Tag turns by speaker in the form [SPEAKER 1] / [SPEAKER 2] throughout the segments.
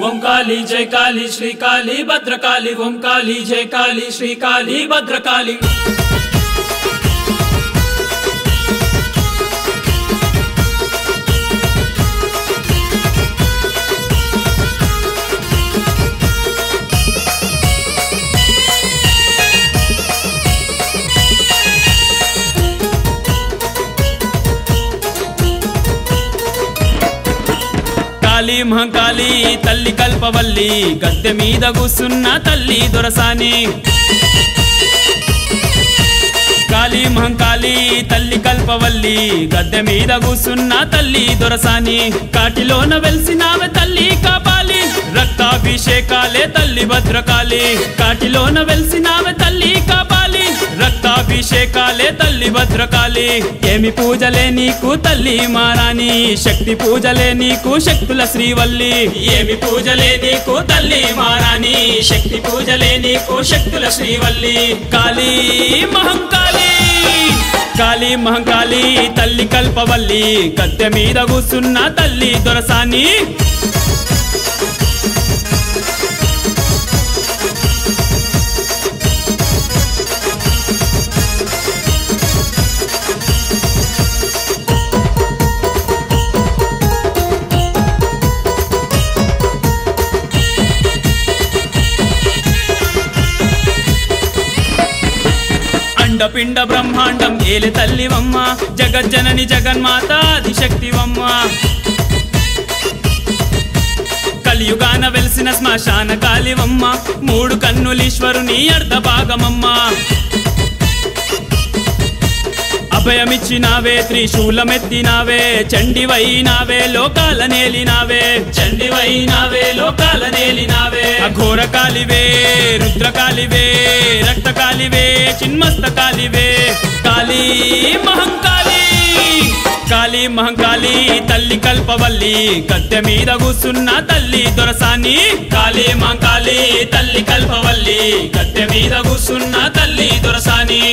[SPEAKER 1] ओम काली जय काली श्री काली भद्रकाली। ओम काली जय काली श्री काली भद्रकाली। కాళీ మహంకాళీ తల్లి కల్పవల్లి గద్దె మీద కూసున్న తల్లి దొరసాని। కాళీ మహంకాళీ తల్లి కల్పవల్లి గద్దె మీద కూసున్న తల్లి దొరసాని। కాటిలోన వెలిసినావే తల్లి కాపాలి రక్తాభిషేకాలే తల్లి భద్రకాళి। కాటిలోన వెలిసినావే తల్లి కాపాలి రక్తాభిషేకాలే తల్లి భద్రకాళి। ఏమి పూజలే నీకు తల్లి మారాని శక్తి పూజలే నీకు శక్తుల శ్రీవల్లి। ఏమి పూజలే నీకు తల్లి మారాని శక్తి పూజలే నీకు శక్తుల శ్రీవల్లి। కాళీ మహంకాళీ కాళీ మహంకాళీ తల్లి కల్పవల్లి గద్దె మీద కూసున్న తల్లి దొరసాని। పిండ బ్రహ్మాండం ఏలే తల్లివమ్మ జగజ్జనని జగన్మాత ఆదిశక్తివమ్మ। కలియుగాన వెలిసిన శ్మశాన కాళివమ్మ మూడు కన్నులీశ్వరుని అర్ధ భాగమమ్మ। అభయమిచ్చినావే త్రిశూలమెత్తినావే చండివైనావే లోకాల నేలినావే చండివైనావే లోకాల నేలినావే। అఘోర కాళివే రుద్రకాళివే రక్తకాళివే చిన్మస్తకాళివే। కాళీ మహంకాళీ కాళీ మహంకాళీ తల్లి కల్పవల్లి గద్దె మీద కూసున్న తల్లి దొరసాని। కాళీ మహంకాళీ తల్లి కల్పవల్లి గద్దె మీద కూసున్న తల్లి దొరసాని।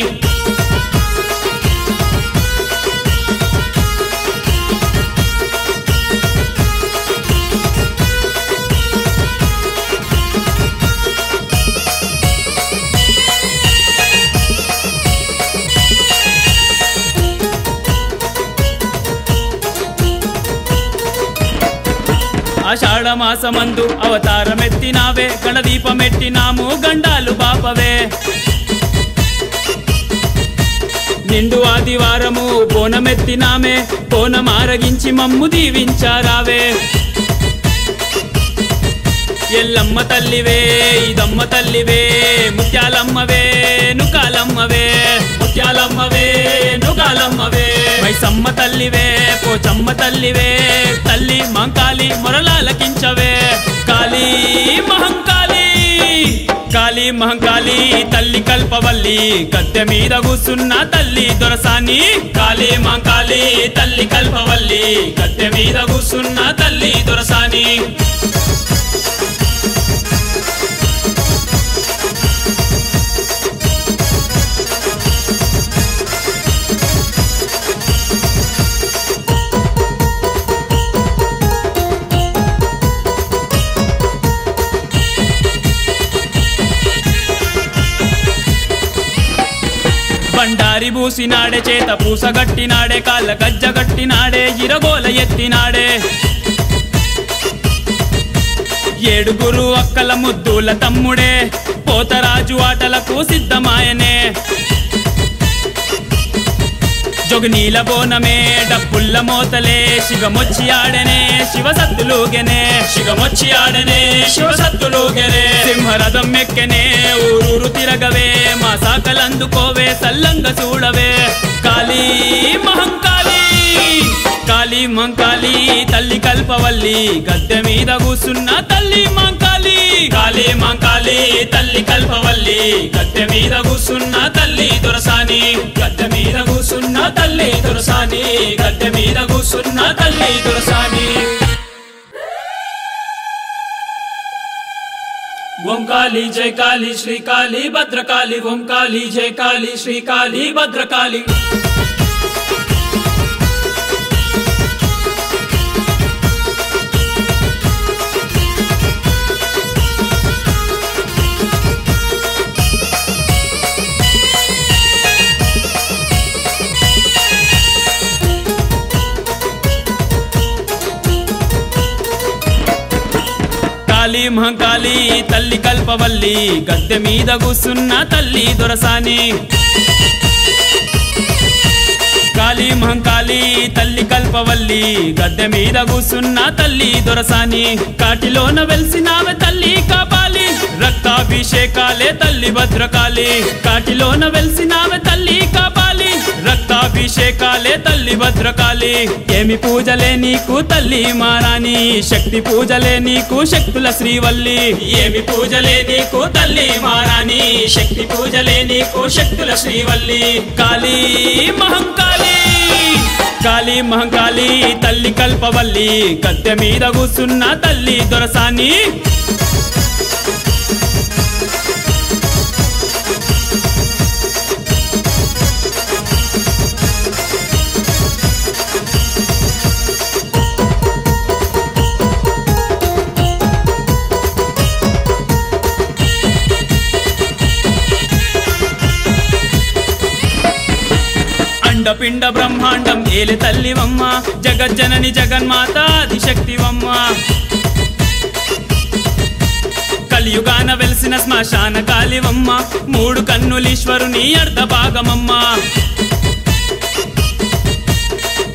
[SPEAKER 1] ఆషాఢమాసమందు అవతారమెత్తినావే గణదీపమెట్టినాము గండాలు బాపవే। నిండు ఆదివారము బోనమెత్తినామే బోనమారగించి మమ్ము దీవించారావే। ఎల్లమ్మ తల్లివే ఇదమ్మ తల్లివే ముత్యాలమ్మవే నుకాలమ్మవే ముత్యాలమ్మవే నుకాలమ్మవే। మైసమ్మ తల్లివే పోచమ్మ తల్లివే తల్లి మహంకాళి మొరలాలకించవే। కాళీ మహంకాళీ కాళీ మహంకాళీ తల్లి కల్పవల్లి గద్దె మీద కూసున్న తల్లి దొరసాని। కాళీ మహంకాళీ తల్లి కల్పవల్లి గద్దె మీద కూసున్న తల్లి దొరసాని। బండారి బూసినాడే చేత పూసగట్టినాడే కాళ్ళ గజ్జగట్టినాడే ఇరగోల ఎత్తినాడే। ఏడుగురు అక్కల ముద్దుల తమ్ముడే పోతరాజు ఆటలకు సిద్ధమాయనే। జొగనీల బోనమే డప్పుల్ల మోతలే శివమొచ్చి ఆడనే శివసత్తులుగెనే శివమొచ్చి ఆడనే శివసత్తులుగెనే। సింహరథం ఎక్కెనే ఊరూరు తిరగవే మా సాకలందుకోవే సల్లంగ చూడవే। కాళీ మహంకాళీ కాళీ మహంకాళీ తల్లి కల్పవల్లి గద్దె మీద కూసున్న తల్లి మహంకాళీ। కాళీ మహంకాళీ తల్లి కల్పవల్లి గద్దె మీద కూసున్న తల్లి దొరసాని। గద్దె మీద కూసున్న తల్లి దొరసాని గద్దె మీద కూసున్న తల్లి దొరసాని। ओम काली जय काली श्री काली भद्रकाली। ओम काली जय काली श्री काली भद्रकाली। కాళీ మహంకాళి తల్లి కల్పవల్లి గద్దె మీద కూసున్న తల్లి దొరసాని కాళీ మహంకాళి తల్లి కల్పవల్లి గద్దె మీద కూసున్న తల్లి దొరసాని కాటిలోన వెలిసినావే తల్లి కాపాలి రక్తాభిషేకాలే తల్లి భద్రకాళి కాటిలోన వెలిసినావే తల్లి కాపాలి రక్తాభిషేకాలే తల్లి భద్రకాళి ఏమి పూజలే నీకు తల్లి మారాని శక్తి పూజలే నీకు శక్తుల శ్రీవల్లి ఏమి పూజలే నీకు తల్లి మారాని శక్తి పూజలే నీకు శక్తుల శ్రీవల్లి కాళీ మహంకాళి కాళీ మహంకాళి తల్లి కల్పవల్లి గద్దె మీద కూసున్న తల్లి దొరసాని పిండ బ్రహ్మాండం ఏలి తల్లివమ్మ జగజ్జనని జగన్మాత ఆదిశక్తివమ్మ కలియుగాన వెలిసిన శ్మశాన కాళివమ్మ మూడు కన్నులీశ్వరుని అర్ధ భాగమమ్మ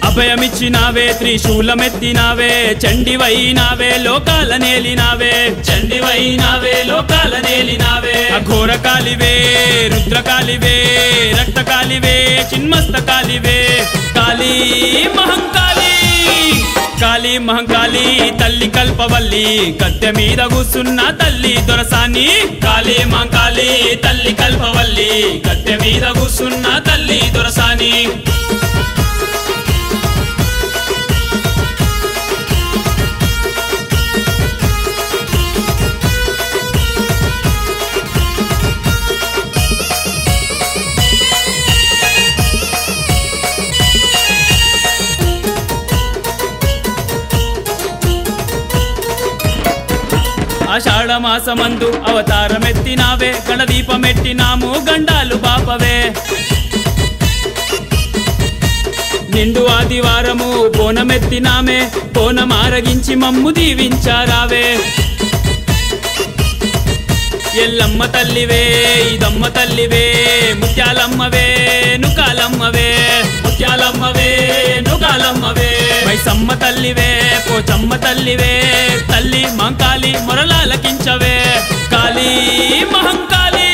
[SPEAKER 1] అభయమిచ్చినావే త్రిశూలమెత్తినావే చండివైనావే లోకాల నేలినావే చండివైనావే లోకాల నేలినావే అఘోర కాళివే రుద్రకాళివే రక్తకాళివే చిన్మస్తకాళివే కాళీ మహంకాళి కాళీ మహంకాళి తల్లి కల్పవల్లి గద్దె మీద కూసున్న తల్లి దొరసాని కాళీ మహంకాళి తల్లి కల్పవల్లి గద్దె మీద కూసున్న తల్లి దొరసాని ఆషాఢమాసమందు అవతారమెత్తినావే గణదీపమెట్టినాము గండాలు బాపవే నిండు ఆదివారము బోనమెత్తినామే బోనమారగించి మమ్ము దీవించారావే ఎల్లమ్మ తల్లివే ఇదమ్మ తల్లివే ముత్యాలమ్మవే నుకాలమ్మవే ముత్యాలమ్మవే నుకాలమ్మవే మైసమ్మ తల్లివే పోచమ్మ తల్లివే తల్లి మహంకాళి మొరలాలకించవే కాళీ మహంకాళి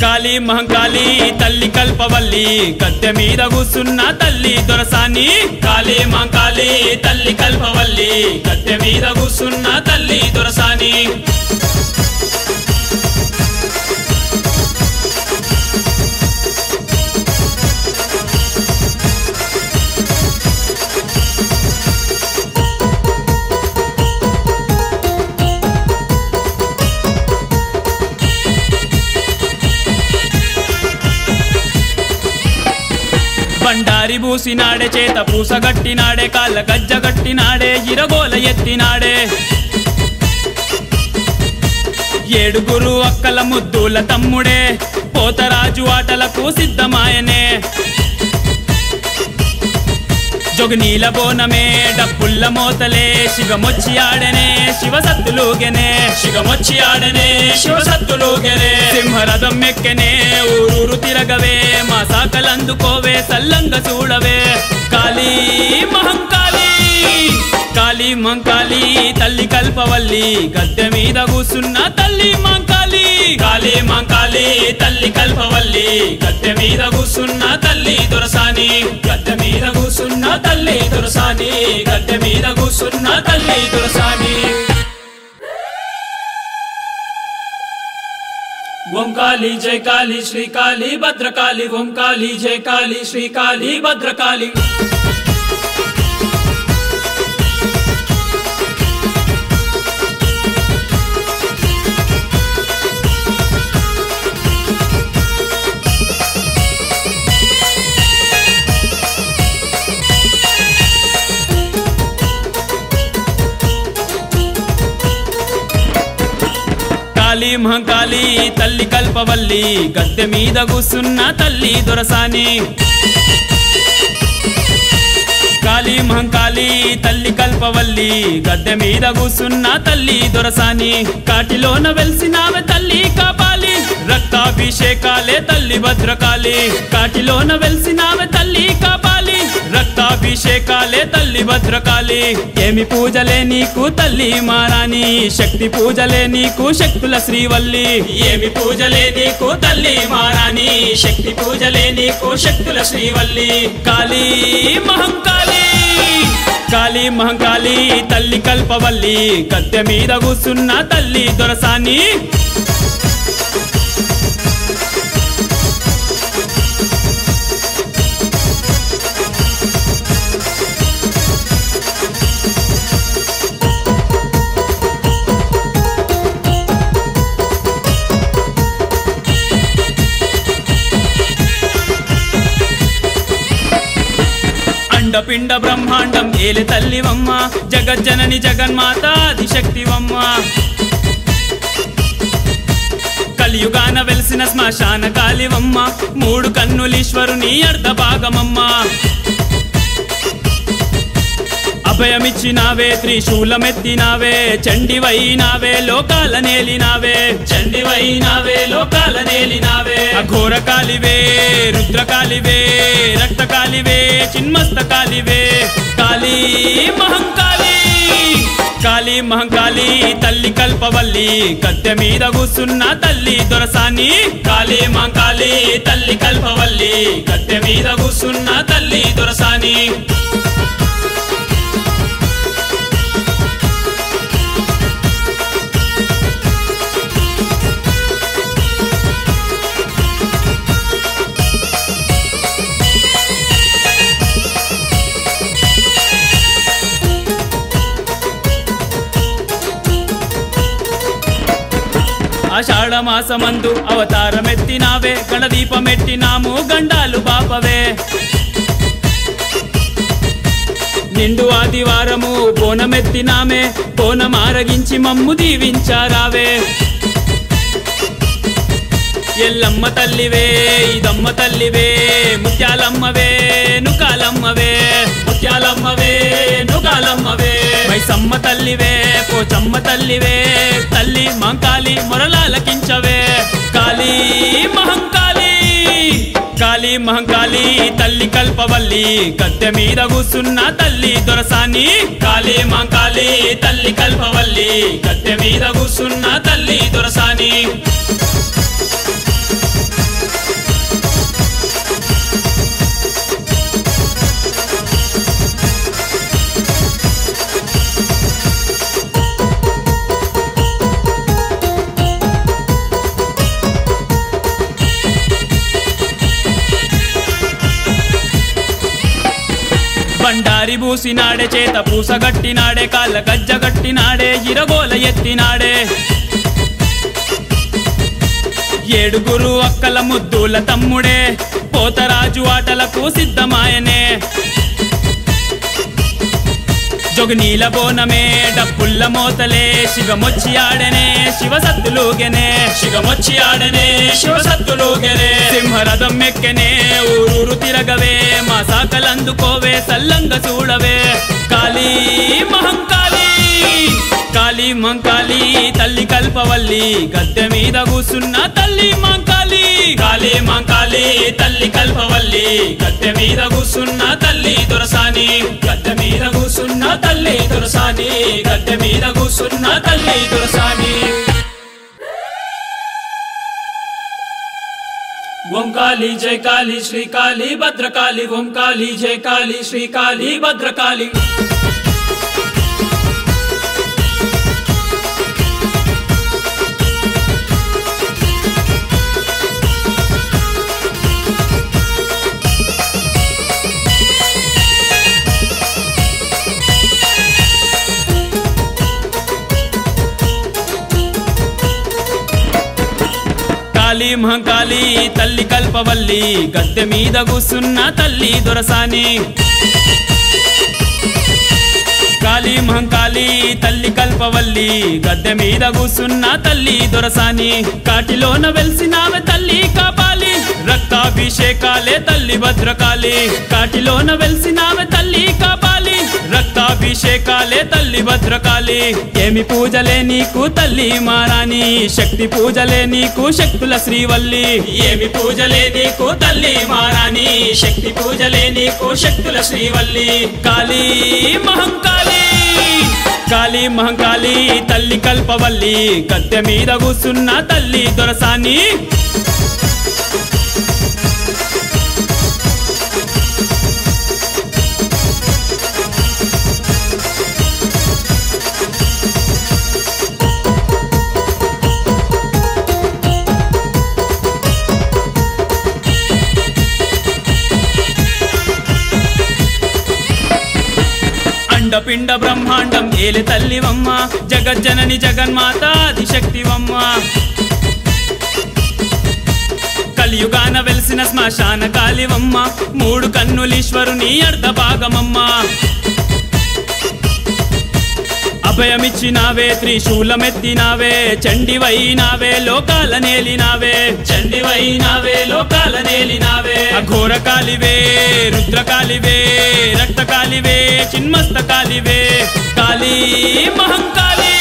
[SPEAKER 1] కాళీ మహంకాళి తల్లి కల్పవల్లి గద్దె మీద కూసున్న తల్లి దొరసాని కాళీ మహంకాళి తల్లి కల్పవల్లి గద్దె మీద కూసున్న తల్లి దొరసాని బండారి బూసినాడే చేత పూసగట్టినాడే కాళ్ళ గజ్జగట్టినాడే ఇరగోల ఎత్తినాడే ఏడుగురు అక్కల ముద్దుల తమ్ముడే పోతరాజు ఆటలకు సిద్ధమాయనే జొగనీల బోనమే డప్పుల్ల మోతలే శివమొచ్చి ఆడనే శివసత్తులుగెనే శివమొచ్చి ఆడనే శివసత్తులుగెనే సింహరథం ఎక్కెనే ఊరూరు తిరగవే మా సాకలందుకోవే సల్లంగ చూడవే కాళీ మహంకాళి కాళీ మహంకాళి తల్లి కల్పవల్లి గద్దె మీద కూసున్న తల్లి మహంకాళి కాళీ మహంకాళి తల్లి కల్పవల్లి గద్దె మీద కూసున్న తల్లి దొరసాని గద్దె మీద కూసున్న తల్లి దొరసాని గద్దె మీద కూసున్న తల్లి దొరసాని ఓం కాళీ జై కాళీ శ్రీ కాళీ భద్రకాళి ఓం కాళీ జై కాళీ శ్రీ కాళీ భద్రకాళి కాళీ మహంకాళి తల్లి కల్పవల్లి గద్దె మీద కూసున్న తల్లి దొరసాని కాళీ మహంకాళి తల్లి కల్పవల్లి గద్దె మీద కూసున్న తల్లి దొరసాని కాటిలోన వెలిసినావే తల్లి కాపాలి రక్తాభిషేకాలే తల్లి భద్రకాళి కాటిలోన వెలిసినావే తల్లి కాపాలి రక్తాభిషేకాలే తల్లి భద్రకాళి ఏమి పూజలే నీకు తల్లి మారాని శక్తి పూజలే నీకు శక్తుల శ్రీవల్లి ఏమి పూజలే నీకు తల్లి మారాని శక్తి పూజలే నీకు శక్తుల శ్రీవల్లి కాళీ మహంకాళి కాళీ మహంకాళి తల్లి కల్పవల్లి గద్దె మీద కూసున్న తల్లి దొరసాని పిండ బ్రహ్మాండం ఏలి తల్లివమ్మ జగజ్జనని జగన్మాత ఆదిశక్తివమ్మ కలియుగాన వెలిసిన శ్మశాన కాళివమ్మ మూడు కన్నులీశ్వరుని అర్ధ భాగమమ్మ అభయమిచ్చినావే త్రిశూలమెత్తినావే చండివైనావే లోకాల నేలినావే చండివైనావే లోకాల నేలినావే అఘోర కాళివే రుద్రకాళివే రక్తకాళివే చిన్మస్తకాళివే కాళీ మహంకాళి కాళీ మహంకాళి తల్లి కల్పవల్లి గద్దె మీద కూసున్న తల్లి దొరసాని కాళీ మహంకాళి తల్లి కల్పవల్లి గద్దె మీద కూసున్న తల్లి దొరసాని ఆషాఢమాసమందు అవతారమెత్తినావే గణదీపమెట్టినాము గండాలు బాపవే నిండు ఆదివారము బోనమెత్తినామే బోనమారగించి మమ్ము దీవించారావే ఎల్లమ్మ తల్లివే ఇదమ్మ తల్లివే ముత్యాలమ్మవే నుకాలమ్మవే ముత్యాలమ్మవే నుకాలమ్మవే మైసమ్మ తల్లివే పోచమ్మ తల్లివే తల్లి మహంకాళి మొరలాలకించవే కాళీ మహంకాళి కాళీ మహంకాళి తల్లి కల్పవల్లి గద్దె మీద కూసున్న తల్లి దొరసాని కాళీ మహంకాళి తల్లి కల్పవల్లి గద్దె మీద కూసున్న తల్లి దొరసాని బండారి బూసినాడే చేత పూసగట్టినాడే కాళ్ళ గజ్జగట్టినాడే ఇరగోల ఎత్తినాడే ఏడుగురు అక్కల ముద్దుల తమ్ముడే పోతరాజు ఆటలకు సిద్ధమాయనే జొగనీల బోనమే డప్పుల్ల మోతలే శివమొచ్చి ఆడనే శివసత్తులుగెనే శివమొచ్చి ఆడనే శివసత్తులుగెనే సింహరథం ఎక్కెనే ఊరూరు తిరగవే మా సాకలందుకోవే సల్లంగ చూడవే కాళీ మహంకాళి కాళీ మహంకాళి తల్లి కల్పవల్లి గద్దె మీద కూసున్న తల్లి మహంకాళి కాళీ మహంకాళి తల్లి కల్పవల్లి గద్దె మీద కూసున్న తల్లి దొరసాని గద్దె మీద కూసున్న తల్లి దొరసాని గద్దె మీద కూసున్న తల్లి దొరసాని ఓం కాళీ జై కాళీ శ్రీ కాళీ భద్రకాళి ఓం కాళీ జై కాళీ శ్రీ కాళీ భద్రకాళి కాళీ మహంకాళి తల్లి కల్పవల్లి గద్దె మీద కూసున్న తల్లి దొరసాని కాళీ మహంకాళి తల్లి కల్పవల్లి గద్దె మీద కూసున్న తల్లి దొరసాని కాటిలోన వెలిసినావే తల్లి కాపాలి రక్తాభిషేకాలే తల్లి భద్రకాళి కాటిలోన వెలిసినావే తల్లి కాపాలి రక్తాభిషేకాలే తల్లి భద్రకాళి ఏమి పూజలే నీకు తల్లి మారాణి శక్తి పూజలే నీకు శక్తుల శ్రీవల్లి ఏమి పూజలే నీకు తల్లి మారాణి శక్తి పూజలే నీకు శక్తుల శ్రీవల్లి కాళీ మహంకాళి కాళీ మహంకాళి తల్లి కల్పవల్లి గద్దె మీద కూసున్న తల్లి దొరసాని పిండ బ్రహ్మాండం ఏలి తల్లివమ్మ జగజ్జనని జగన్మాత ఆదిశక్తివమ్మ కలియుగాన వెలిసిన శ్మశాన కాళివమ్మ మూడు కన్నులీశ్వరుని అర్ధ భాగమమ్మ అభయమిచ్చినావే త్రిశూలమెత్తినావే చండివైనావే లోకాల నేలినావే చండివైనావే లోకాల నేలినావే అఘోర కాలివే రుద్రకాలివే రక్తకాలివే చిన్మస్తకాలివే కాళీ మహంకాళి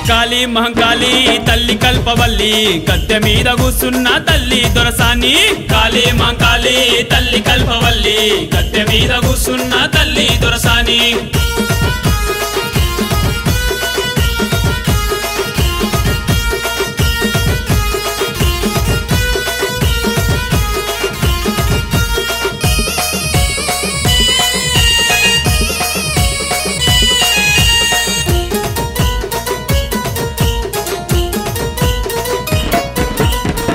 [SPEAKER 1] కాళీ మహంకాళి తల్లి కల్పవల్లి గద్దె మీద కూసున్న తల్లి దొరసాని కాళీ మహంకాళి తల్లి కల్పవల్లి గద్దె మీద కూసున్న తల్లి దొరసాని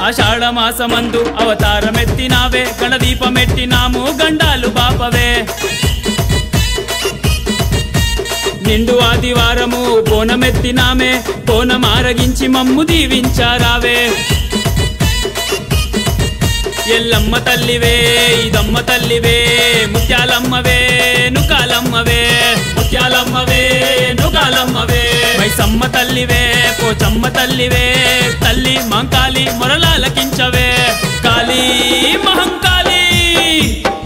[SPEAKER 1] ఆషాఢమాసమందు అవతారమెత్తినావే గణదీపమెట్టినాము గండాలు బాపవే నిండు ఆదివారము బోనమెత్తినామే బోనమారగించి మమ్ము దీవించారావే ఎల్లమ్మ తల్లివే ఇదమ్మ తల్లివే ముత్యాలమ్మవే నుకాలమ్మవే ముత్యాలమ్మవే నుకాలమ్మవే మైసమ్మ తల్లివే పోచమ్మ తల్లివే తల్లి మహంకాళి మొరలాలకించవే కాళీ మహంకాళి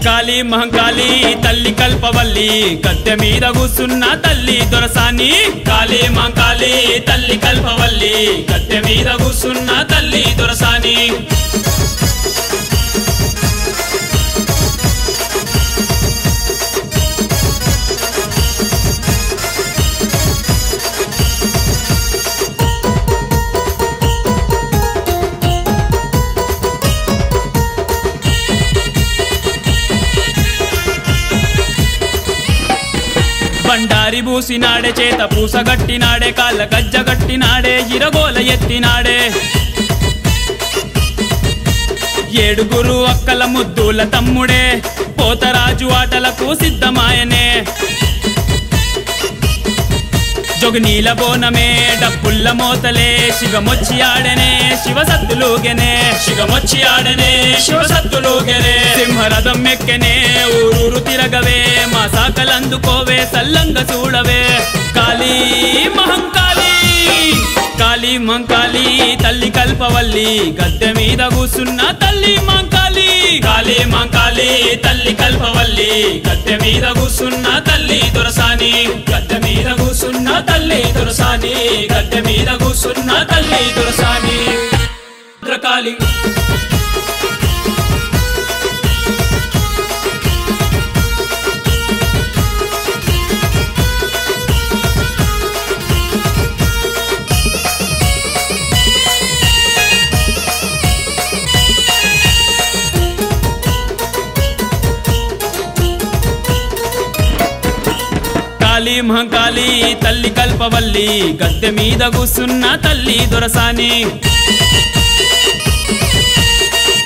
[SPEAKER 1] కాళీ మహంకాళి తల్లి కల్పవల్లి గద్దె మీద కూసున్న తల్లి దొరసాని కాళీ మహంకాళి తల్లి కల్పవల్లి గద్దె మీద కూసున్న తల్లి దొరసాని బండారి బూసినాడే చేత పూసగట్టినాడే కాళ్ళ గజ్జగట్టినాడే ఇరగోల ఎత్తినాడే ఏడుగురు అక్కల ముద్దుల తమ్ముడే పోతరాజు ఆటలకు సిద్ధమాయనే జొగనీల బోనమే డప్పుల్ల మోతలే శిగమొచ్చి ఆడనే శివసత్తులుగెనే శిగమొచ్చి ఆడనే శివసత్తులుగెనే సింహరథం ఎక్కెనే ఊరూరు తిరగవే మా సాకలందుకోవే సల్లంగ చూడవే కాళీ మహంకాళి కాళీ మహంకాళి తల్లి కల్పవల్లి గద్దె మీద కూసున్న తల్లి మహంకాళి కాళీ మహంకాళి తల్లి కల్పవల్లి గద్దె మీద కూసున్న తల్లి దొరసాని గద్దె మీద కూసున్న తల్లి దొరసాని గద్దె మీద కూసున్న తల్లి దొరసాని భద్రకాళి కాళీ మహంకాళి తల్లి కల్పవల్లి గద్దె మీద కూసున్న తల్లి దొరసాని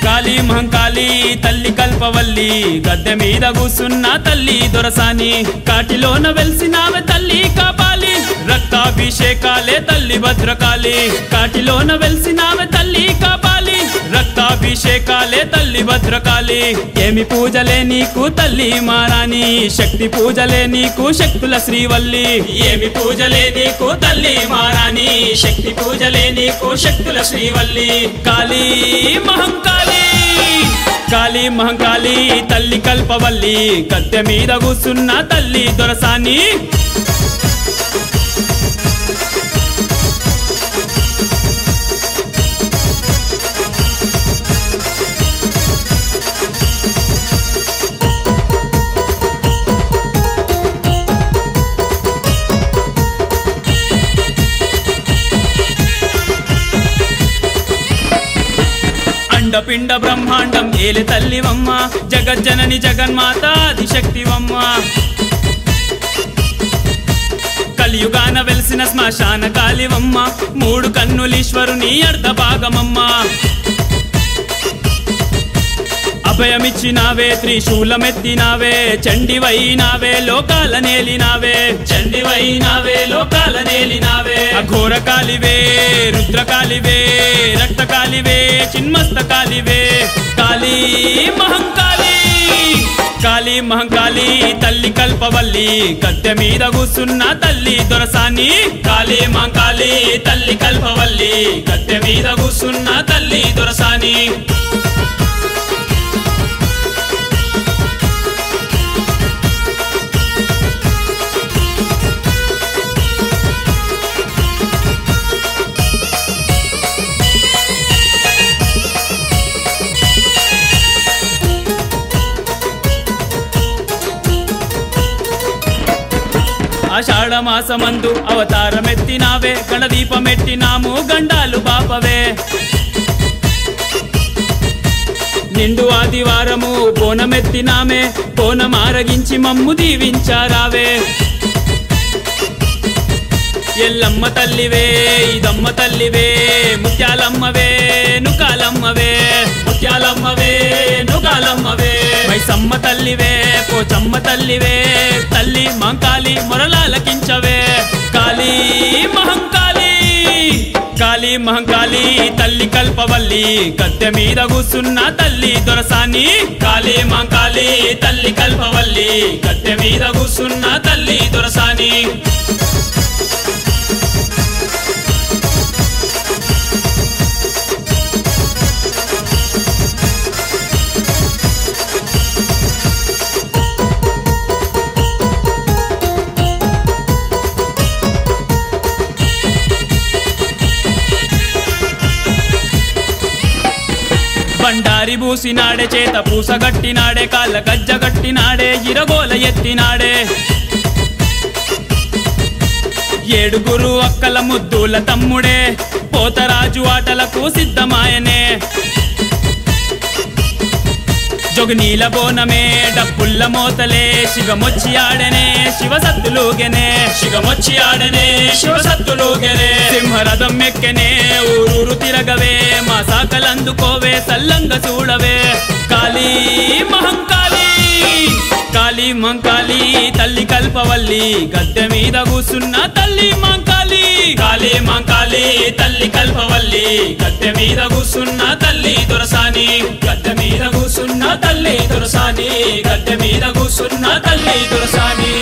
[SPEAKER 1] కాళీ మహంకాళి తల్లి కల్పవల్లి గద్దె మీద కూసున్న తల్లి దొరసాని కాటిలోన వెలిసినావే తల్లి కాపాలి రక్తాభిషేకాలే తల్లి భద్రకాళి కాటిలోన వెలిసినావే తల్లి కాపాలి రక్తాభిషేకాలే తల్లి భద్రకాళి ఏమి పూజలే నీకు తల్లి మారాణి శక్తి పూజలే నీకు శక్తుల శ్రీవల్లి ఏమి పూజలే నీకు తల్లి మారాణి శక్తి పూజలే నీకు శక్తుల శ్రీవల్లి కాళీ మహంకాళి కాళీ మహంకాళి తల్లి కల్పవల్లి గద్దె మీద కూసున్న తల్లి దొరసాని పిండ బ్రహ్మాండం ఏలి తల్లివమ్మ జగజ్జనని జగన్మాత ఆదిశక్తివమ్మ కలియుగాన వెలిసిన శ్మశాన కాళివమ్మ మూడు కన్నులీశ్వరుని అర్ధ భాగమమ్మ అభయమిచ్చినావే త్రిశూలమెత్తినావే చండివైనావే లోకాల నేలినావే చండివైనావే లోకాల నేలినావే అఘోర కాలివే రుద్రకాలివే రక్తకాలివే చిన్మస్తకాలివే కాళీ మహంకాళి కాళీ మహంకాళి తల్లి కల్పవల్లి గద్దె మీద కూసున్న తల్లి దొరసాని కాళీ మహంకాళి తల్లి కల్పవల్లి గద్దె మీద కూసున్న తల్లి దొరసాని ఆషాఢమాసమందు అవతారమెత్తినావే గణదీపమెట్టినాము గండాలు బాపవే నిండు ఆదివారము బోనమెత్తినామే బోనమారగించి మమ్ము దీవించారావే ఎల్లమ్మ తల్లివే ఇదమ్మ తల్లివే ముత్యాలమ్మవే నుకాలమ్మవే ముత్యాలమ్మవే నుకాలమ్మవే మైసమ్మ తల్లివే పోచమ్మ తల్లివే తల్లి మహంకాళి మొరలాలకించవే కాళీ మహంకాళి కాళీ మహంకాళి తల్లి కల్పవల్లి గద్దె మీద కూసున్న తల్లి దొరసాని కాళీ మహంకాళి తల్లి కల్పవల్లి గద్దె మీద కూసున్న తల్లి దొరసాని బండారి బూసినాడే చేత పూసగట్టినాడే కాళ్ళ గజ్జగట్టినాడే ఇరగోల ఎత్తినాడే ఏడుగురు అక్కల ముద్దుల తమ్ముడే పోతరాజు ఆటలకు సిద్ధమాయనే జొగనీల బోనమే డప్పుల్ల మోతలే శిగమొచ్చి ఆడనే శివసత్తులుగెనే శిగమొచ్చి ఆడనే శివసత్తులుగెనే సింహరథం ఎక్కెనే ఊరూరు తిరగవే మా సాకలందుకోవే సల్లంగ చూడవే కాళీ మహంకాళి కాళీ మహంకాళి తల్లి కల్పవల్లి గద్దె మీద కూసున్న తల్లి మహంకాళి కాళీ మహంకాళి తల్లి కల్పవల్లి గద్దె మీద కూసున్న తల్లి దొరసాని గద్దె మీద కూసున్న తల్లి దొరసాని గద్దె మీద కూసున్న తల్లి దొరసాని